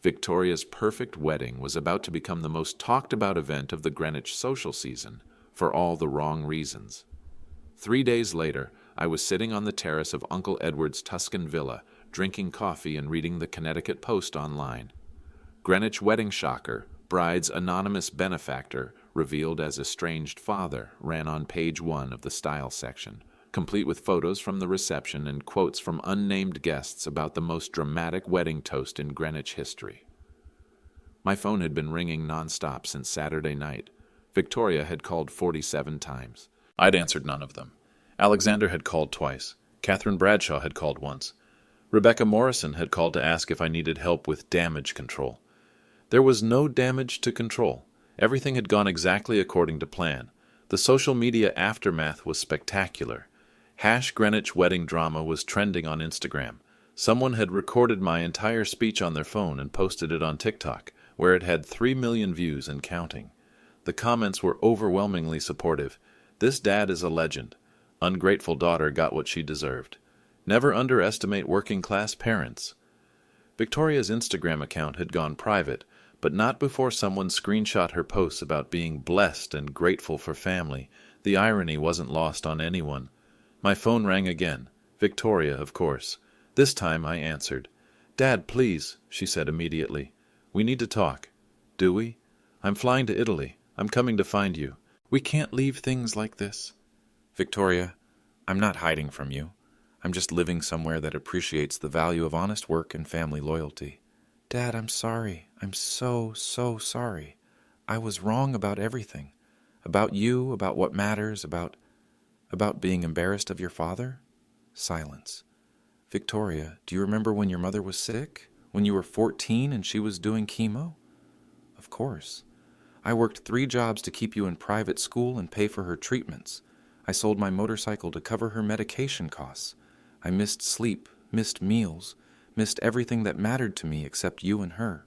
[SPEAKER 2] Victoria's perfect wedding was about to become the most talked-about event of the Greenwich social season, for all the wrong reasons. 3 days later, I was sitting on the terrace of Uncle Edward's Tuscan villa, drinking coffee and reading the Connecticut Post online. Greenwich wedding shocker, bride's anonymous benefactor, revealed as estranged father, ran on page 1 of the style section, complete with photos from the reception and quotes from unnamed guests about the most dramatic wedding toast in Greenwich history. My phone had been ringing nonstop since Saturday night. Victoria had called 47 times.
[SPEAKER 1] I'd answered none of them. Alexander had called twice. Catherine Bradshaw had called once. Rebecca Morrison had called to ask if I needed help with damage control. There was no damage to control. Everything had gone exactly according to plan. The social media aftermath was spectacular. #Greenwich wedding drama was trending on Instagram. Someone had recorded my entire speech on their phone and posted it on TikTok, where it had 3 million views and counting. The comments were overwhelmingly supportive. This dad is a legend. Ungrateful daughter got what she deserved. Never underestimate working-class parents. Victoria's Instagram account had gone private, but not before someone screenshot her posts about being blessed and grateful for family. The irony wasn't lost on anyone. My phone rang again. Victoria, of course. This time I answered. "Dad, please," she said immediately. "We need to talk." "Do we?" "I'm flying to Italy. I'm coming to find you." "We can't leave things like this." "Victoria, I'm not hiding from you. I'm just living somewhere that appreciates the value of honest work and family loyalty." "Dad, I'm sorry. I'm so sorry. I was wrong about everything. About you, about what matters, about being embarrassed of your father?" Silence. "Victoria, do you remember when your mother was sick? When you were 14 and she was doing chemo?" "Of course. I worked 3 jobs to keep you in private school and pay for her treatments. I sold my motorcycle to cover her medication costs. I missed sleep, missed meals, missed everything that mattered to me except you and her.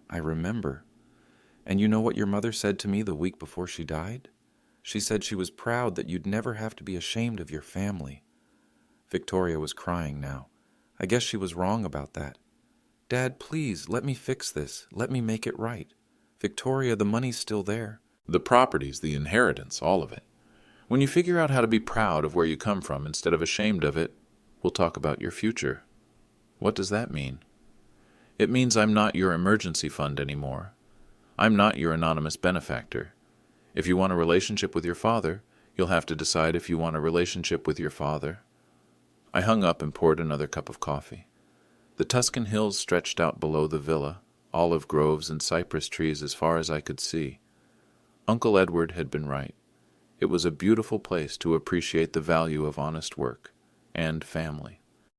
[SPEAKER 1] I remember. And you know what your mother said to me the week before she died? She said she was proud that you'd never have to be ashamed of your family." Victoria was crying now. I guess she was wrong about that. "Dad, please, let me fix this. Let me make it right. Victoria, the money's still there." The properties, the inheritance, all of it. When you figure out how to be proud of where you come from instead of ashamed of it, we'll talk about your future. What does that mean? It means I'm not your emergency fund anymore. I'm not your anonymous benefactor. If you want a relationship with your father, you'll have to decide if you want a relationship with your father. I hung up and poured another cup of coffee. The Tuscan hills stretched out below the villa, olive groves and cypress trees as far as I could see. Uncle Edward had been right. It was a beautiful place to appreciate the value of honest work and family.